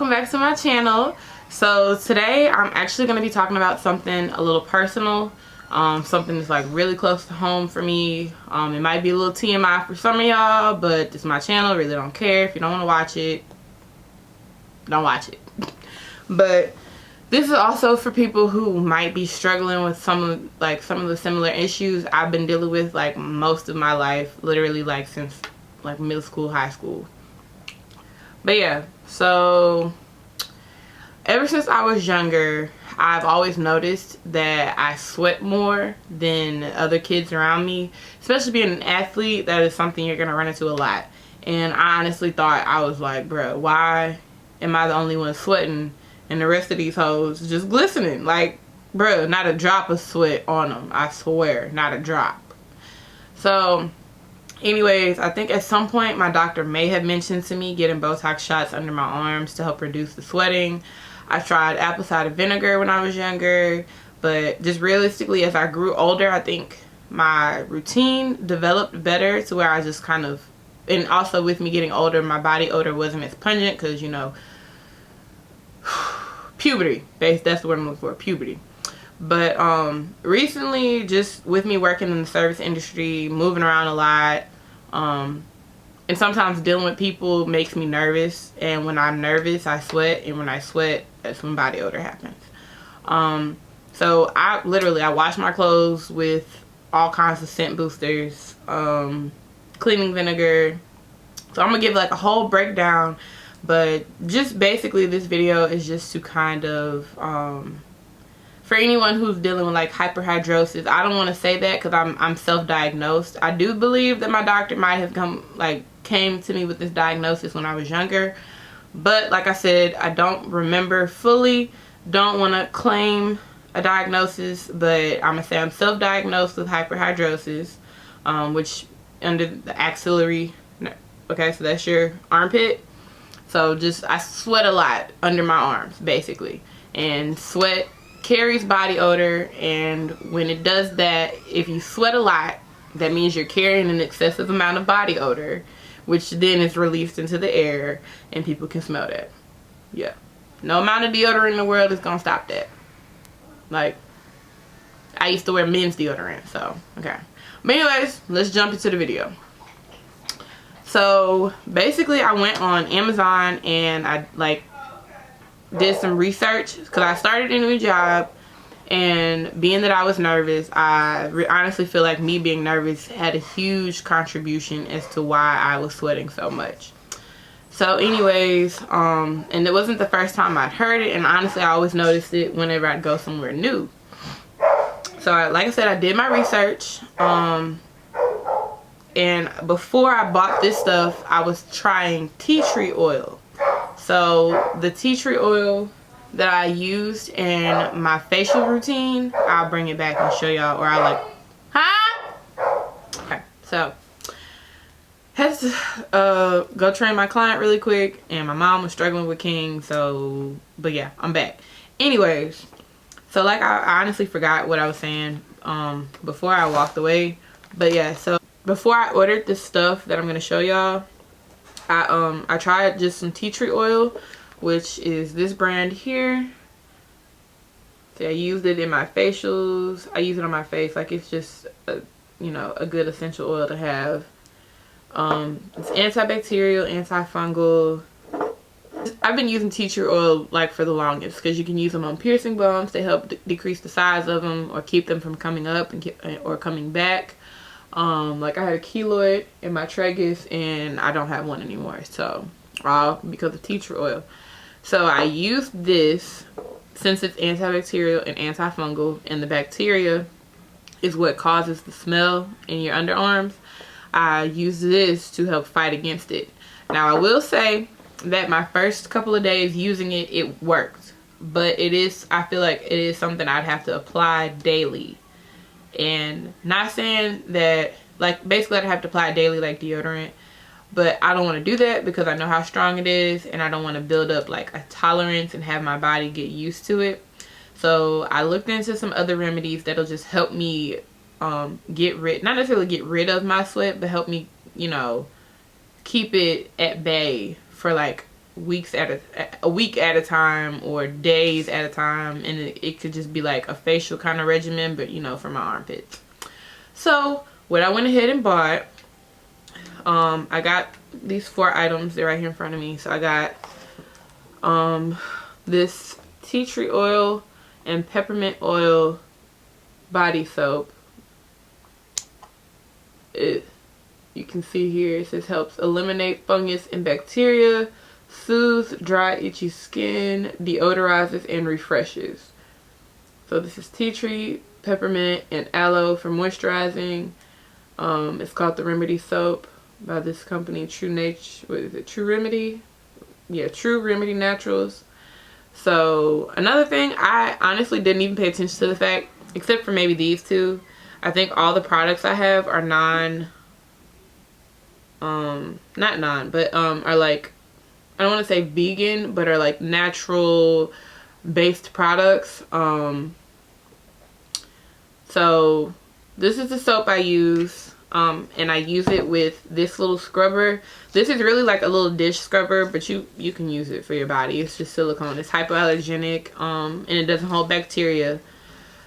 welcome back to my channel. So today I'm actually going to be talking about something a little personal, something that's like really close to home for me. It might be a little TMI for some of y'all, but it's my channel, really don't care. If you don't want to watch it, don't watch it. But this is also for people who might be struggling with some of the similar issues I've been dealing with like most of my life, literally like since like middle school, high school. But yeah, so ever since I was younger, I've always noticed that I sweat more than other kids around me. Especially being an athlete, that is something you're gonna run into a lot. And I honestly thought, I was like, bro, why am I the only one sweating and the rest of these hoes just glistening? Like, bro, not a drop of sweat on them, I swear, not a drop. So anyways, I think at some point my doctor may have mentioned to me getting Botox shots under my arms to help reduce the sweating. I tried apple cider vinegar when I was younger, but just realistically, as I grew older, I think my routine developed better to where I just kind of, and also with me getting older, my body odor wasn't as pungent because, you know, puberty. That's the word I'm looking for, puberty. But recently, just with me working in the service industry, moving around a lot, and sometimes dealing with people makes me nervous, and when I'm nervous I sweat, and when I sweat, that's when body odor happens. So I wash my clothes with all kinds of scent boosters, cleaning vinegar. So I'm gonna give like a whole breakdown, but just basically this video is just to kind of for anyone who's dealing with like hyperhidrosis. I don't want to say that because I'm self-diagnosed. I do believe that my doctor might have came to me with this diagnosis when I was younger, but like I said, I don't remember fully. Don't want to claim a diagnosis, but I'm gonna say I'm self-diagnosed with hyperhidrosis, which under the axillary. Okay, so that's your armpit. So just I sweat a lot under my arms basically, and sweat carries body odor, and when it does that, if you sweat a lot, that means you're carrying an excessive amount of body odor, which then is released into the air and people can smell that. Yeah, no amount of deodorant in the world is gonna stop that. Like, I used to wear men's deodorant, so okay. But anyways, let's jump into the video. So basically I went on Amazon and I did some research because I started a new job, and being that I was nervous, I honestly feel like me being nervous had a huge contribution as to why I was sweating so much. So anyways, and it wasn't the first time I'd heard it, and honestly I always noticed it whenever I'd go somewhere new. So like I said, I did my research, and before I bought this stuff, I was trying tea tree oil. So the tea tree oil that I used in my facial routine, I'll bring it back and show y'all, or okay, so had to go train my client really quick, and my mom was struggling with King, so, but yeah, I'm back. Anyways, so like I honestly forgot what I was saying before I walked away, but yeah, so before I ordered this stuff that I'm gonna show y'all, I tried just some tea tree oil, which is this brand here. So I used it in my facials. I use it on my face, like it's just a, you know, a good essential oil to have. It's antibacterial, antifungal. I've been using tea tree oil like for the longest because you can use them on piercing bumps to help decrease the size of them or keep them from coming up or coming back. Like I had a keloid in my tragus and I don't have one anymore, so all because of tea tree oil. So I used this since it's antibacterial and antifungal, and the bacteria is what causes the smell in your underarms. I use this to help fight against it. Now I will say that my first couple of days using it, it worked, but I feel like it is something I'd have to apply daily. And not saying that, like, basically I'd have to apply it daily like deodorant, but I don't want to do that because I know how strong it is, and I don't want to build up like a tolerance and have my body get used to it. So I looked into some other remedies that'll just help me not necessarily get rid of my sweat, but help me, you know, keep it at bay for like weeks at a week at a time or days at a time, and it could just be like a facial kind of regimen, but you know, for my armpits. So what I went ahead and bought, I got these 4 items. They're right here in front of me. So I got this tea tree oil and peppermint oil body soap. You can see here it says helps eliminate fungus and bacteria, soothes dry itchy skin, deodorizes and refreshes. So this is tea tree, peppermint, and aloe for moisturizing. It's called the Remedy soap by this company, True Remedy? Yeah, True Remedy Naturals. So another thing, I honestly didn't even pay attention to the fact, except for maybe these two. I think all the products I have are are like, I don't want to say vegan, but are like natural based products. So this is the soap I use, and I use it with this little scrubber. This is really like a little dish scrubber, but you can use it for your body. It's just silicone. It's hypoallergenic, and it doesn't hold bacteria.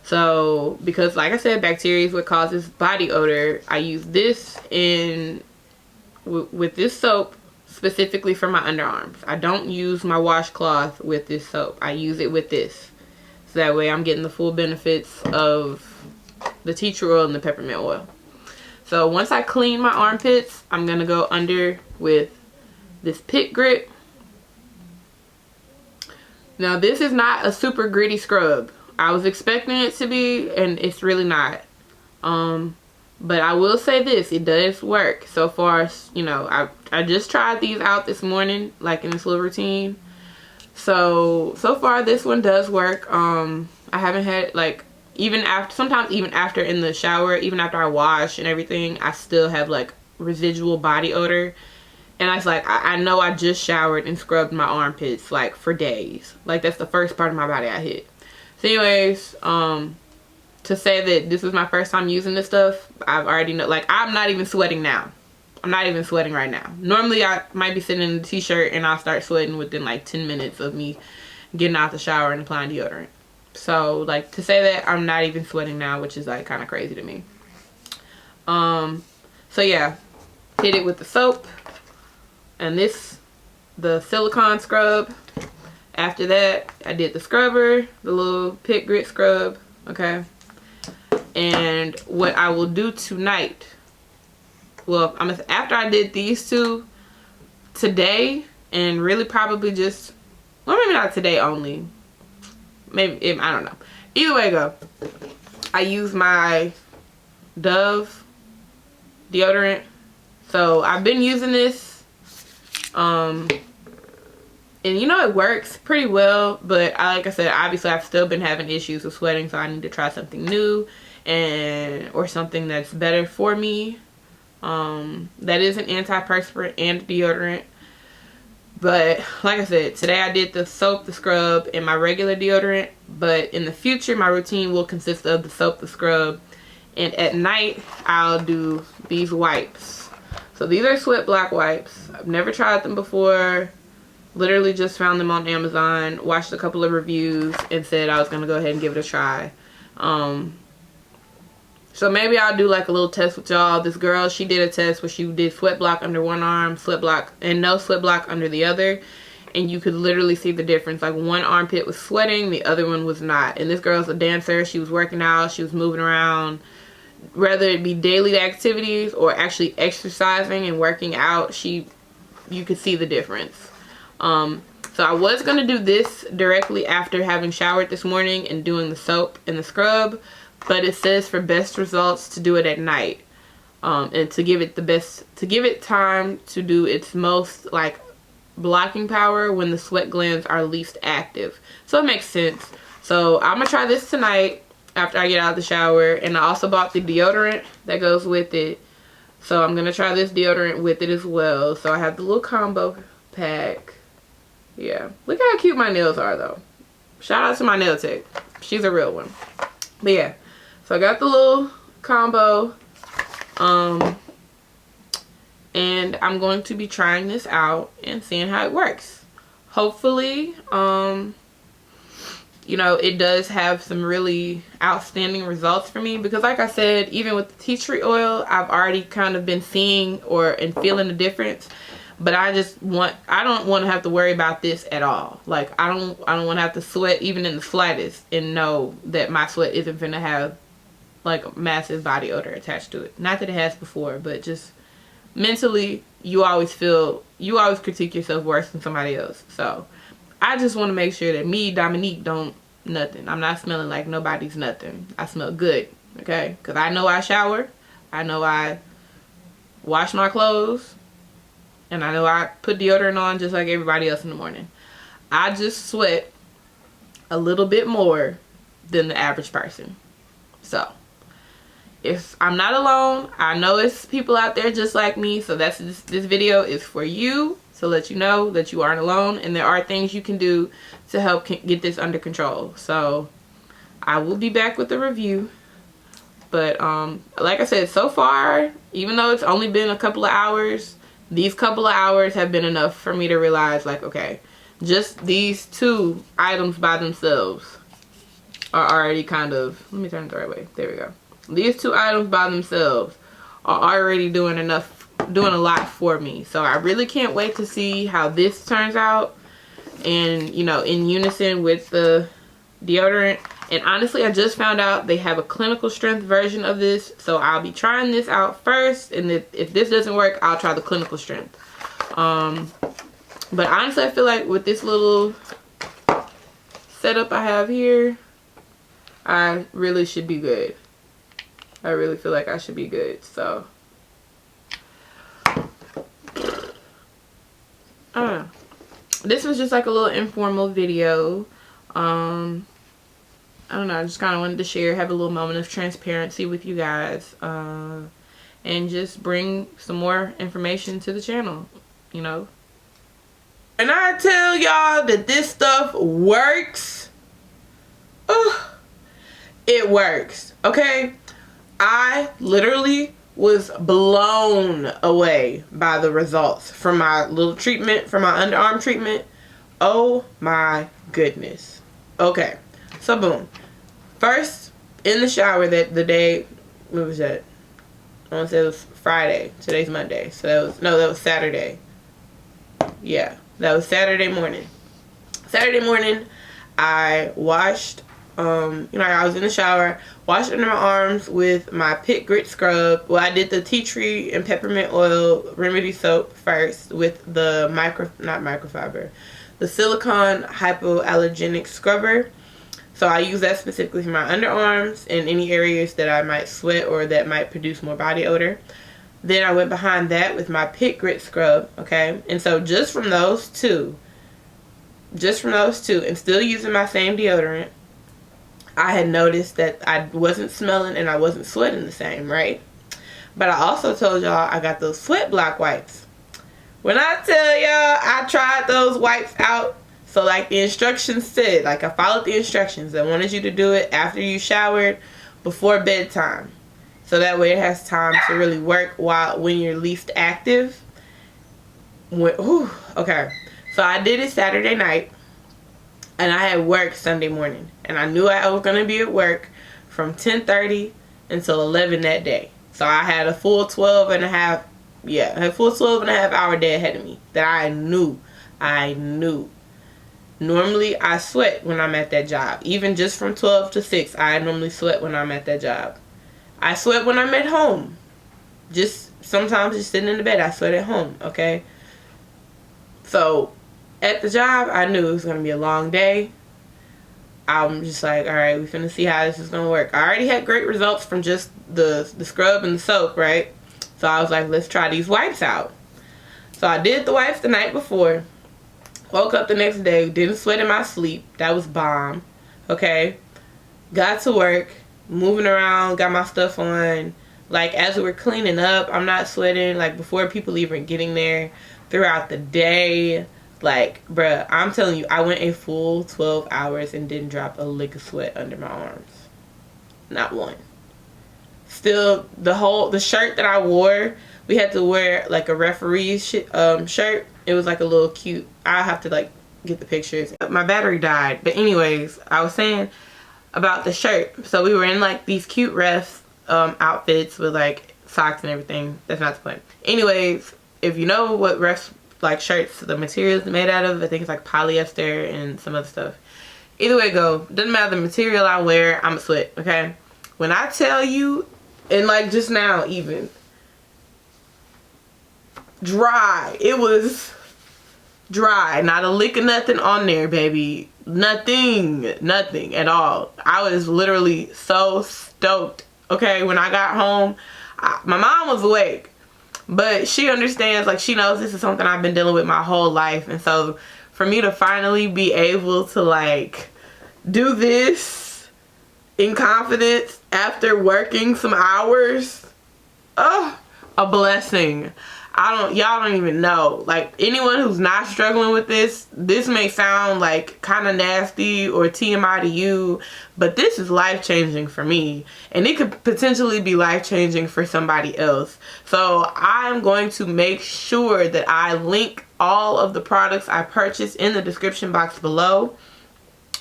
So because, like I said, bacteria is what causes body odor, I use this with this soap specifically for my underarms. I don't use my washcloth with this soap. I use it with this. So that way I'm getting the full benefits of the tea tree oil and the peppermint oil. So once I clean my armpits, I'm going to go under with this pit grit. Now this is not a super gritty scrub. I was expecting it to be, and it's really not. But I will say this, it does work. So far, you know, I just tried these out this morning, like in this little routine. So far this one does work. I haven't had, like, sometimes even after in the shower, even after I wash and everything, I still have like residual body odor. And I was like, I know I just showered and scrubbed my armpits like for days. Like that's the first part of my body I hit. So anyways, to say that this is my first time using this stuff, I've already know, like I'm not even sweating now. I'm not even sweating right now. Normally I might be sitting in a t-shirt and I'll start sweating within like 10 minutes of me getting out the shower and applying deodorant. So like to say that I'm not even sweating now, which is like kind of crazy to me. So yeah, hit it with the soap and the silicone scrub. After that, I did the scrubber, the little pit grit scrub, okay? And what I will do tonight, well, after I did these two today, and really probably just, well, maybe not today only. Maybe, I don't know. Either way go, I use my Dove deodorant. So I've been using this, and you know it works pretty well, but like I said, obviously I've still been having issues with sweating, so I need to try something new or something that's better for me. That is an antiperspirant and deodorant. But like I said, today I did the soap, the scrub, and my regular deodorant. But in the future, my routine will consist of the soap, the scrub, and at night I'll do these wipes. So these are Sweat Block wipes. I've never tried them before. Literally just found them on Amazon, watched a couple of reviews, and said I was going to go ahead and give it a try. So maybe I'll do like a little test with y'all. This girl, she did a test where she did Sweat Block under one arm, Sweat Block, and no Sweat Block under the other. And you could literally see the difference. Like one armpit was sweating, the other one was not. And this girl's a dancer. She was working out. She was moving around. Whether it be daily activities or actually exercising and working out, you could see the difference. So I was going to do this directly after having showered this morning and doing the soap and the scrub, but it says for best results to do it at night, and to give it time to do its most like blocking power when the sweat glands are least active. So it makes sense. So I'm gonna try this tonight after I get out of the shower, and I also bought the deodorant that goes with it, so I'm gonna try this deodorant with it as well. So I have the little combo pack. Yeah, look how cute my nails are though. Shout out to my nail tech, she's a real one. But yeah, so I got the little combo, and I'm going to be trying this out and seeing how it works. hopefully, you know, it does have some really outstanding results for me, because like I said, even with the tea tree oil, I've already kind of been seeing and feeling the difference. But I don't want to have to worry about this at all. Like, I don't want to have to sweat even in the slightest and know that my sweat isn't gonna have like a massive body odor attached to it. Not that it has before, but just mentally, you always critique yourself worse than somebody else. So I just want to make sure that me, Dominique, don't nothing. I'm not smelling like nobody's nothing. I smell good, okay? Because I know I shower. I know I wash my clothes. And I know I put deodorant on just like everybody else in the morning. I just sweat a little bit more than the average person. So, if I'm not alone, I know it's people out there just like me. So this video is for you, to let you know that you aren't alone. And there are things you can do to help get this under control. So, I will be back with a review. But, like I said, so far, even though it's only been a couple of hours, these couple of hours have been enough for me to realize, like, okay, just these 2 items by themselves are already kind of, let me turn it the right way. There we go. These 2 items by themselves are already doing a lot for me. So I really can't wait to see how this turns out, and, you know, in unison with the deodorant. And honestly, I just found out they have a clinical strength version of this, so I'll be trying this out first, and if this doesn't work, I'll try the clinical strength. But honestly, I feel like with this little setup I have here, I really should be good. I really feel like I should be good. So I don't know. This was just like a little informal video. I don't know, I just kind of wanted to share, have a little moment of transparency with you guys, and just bring some more information to the channel, you know. And I tell y'all that this stuff works. It works, okay? I literally was blown away by the results from my little treatment, from my underarm treatment. Oh my goodness. Okay. So boom, first in the shower, the day, what was that? I want to say it was Friday. Today's Monday, so that was Saturday. Yeah, that was Saturday morning. Saturday morning, I washed. You know, I was in the shower, washed under my arms with my Pit Grit scrub. Well, I did the tea tree and peppermint oil remedy soap first with the the silicone hypoallergenic scrubber. So I use that specifically for my underarms and any areas that I might sweat or that might produce more body odor. Then I went behind that with my Pit Grit scrub, okay? And so just from those two, and still using my same deodorant, I had noticed that I wasn't smelling and I wasn't sweating the same, right? But I also told y'all I got those sweat block wipes. When I tell y'all I tried those wipes out, so like the instructions said, like I followed the instructions. I wanted you to do it after you showered, before bedtime. So that way it has time to really work when you're least active. Okay. So I did it Saturday night, and I had work Sunday morning. And I knew I was going to be at work from 10:30 until 11 that day. So I had a full 12 and a half hour day ahead of me that I knew. Normally, I sweat when I'm at that job. Even just from 12 to 6, I normally sweat when I'm at that job. I sweat when I'm at home. Sometimes just sitting in the bed, I sweat at home, okay? So, at the job, I knew it was going to be a long day. I'm just like, alright, we're finna see how this is going to work. I already had great results from just the scrub and the soap, right? So, I was like, let's try these wipes out. So, I did the wipes the night before. Woke up the next day, didn't sweat in my sleep. That was bomb. Okay. Got to work, moving around, got my stuff on. Like, as we're cleaning up, I'm not sweating. Like, before people even getting there, throughout the day. Like, bruh, I'm telling you, I went a full 12 hours and didn't drop a lick of sweat under my arms. Not one. Still, the shirt that I wore, we had to wear like a referee's shirt. It was like a little cute. I have to like get the pictures. My battery died. But anyways, I was saying about the shirt. So we were in like these cute ref outfits with like socks and everything. That's not the point. Anyways, if you know what refs like shirts, the material is made out of, I think it's like polyester and some other stuff. Either way it go, doesn't matter the material I wear, I'm a sweat, okay? When I tell you, and like just now even, dry. It was dry. Not a lick of nothing on there, baby. Nothing at all. I was literally so stoked, okay? When I got home, my mom was awake, but she understands, like she knows this is something I've been dealing with my whole life. And so for me to finally be able to like do this in confidence after working some hours, oh, a blessing. Y'all don't even know. Like, anyone who's not struggling with this may sound like kind of nasty or TMI to you, but this is life-changing for me, and it could potentially be life-changing for somebody else. So I'm going to make sure that I link all of the products I purchased in the description box below.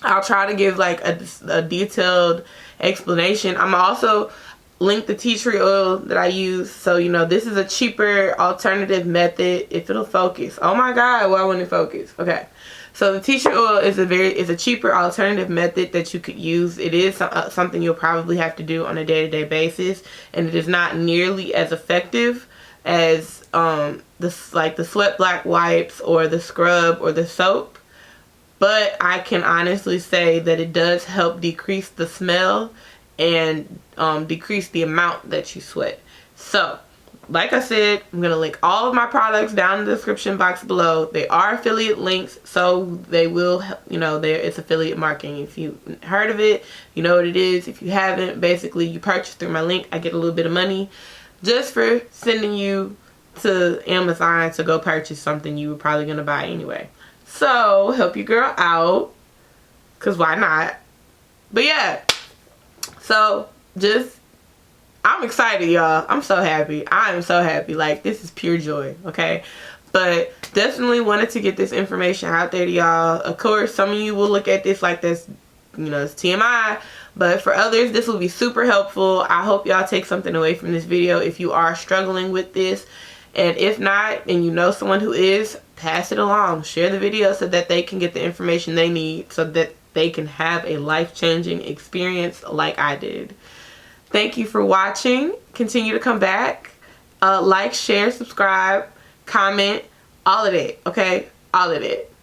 I'll try to give like a detailed explanation. I'm also link the tea tree oil that I use. So, you know, this is a cheaper alternative method. If it'll focus. Oh my God, why wouldn't it focus? Okay. So the tea tree oil is a cheaper alternative method that you could use. It is something you'll probably have to do on a day-to-day basis, and it is not nearly as effective as the sweat black wipes or the scrub or the soap. But I can honestly say that it does help decrease the smell and decrease the amount that you sweat. So, like I said, I'm going to link all of my products down in the description box below. They are affiliate links, so they will, you know, it's affiliate marketing. If you heard of it, you know what it is. If you haven't, basically you purchase through my link, I get a little bit of money just for sending you to Amazon to go purchase something you were probably going to buy anyway. So, help your girl out, because why not? But yeah, so I'm excited, y'all. I'm so happy. I am so happy. Like, this is pure joy, okay? But definitely wanted to get this information out there to y'all. Of course, some of you will look at this like this, you know, it's TMI. But for others, this will be super helpful. I hope y'all take something away from this video if you are struggling with this. And if not, and you know someone who is, pass it along. Share the video so that they can get the information they need so that they can have a life-changing experience like I did. Thank you for watching. Continue to come back. Like, share, subscribe, comment, all of it, okay? All of it.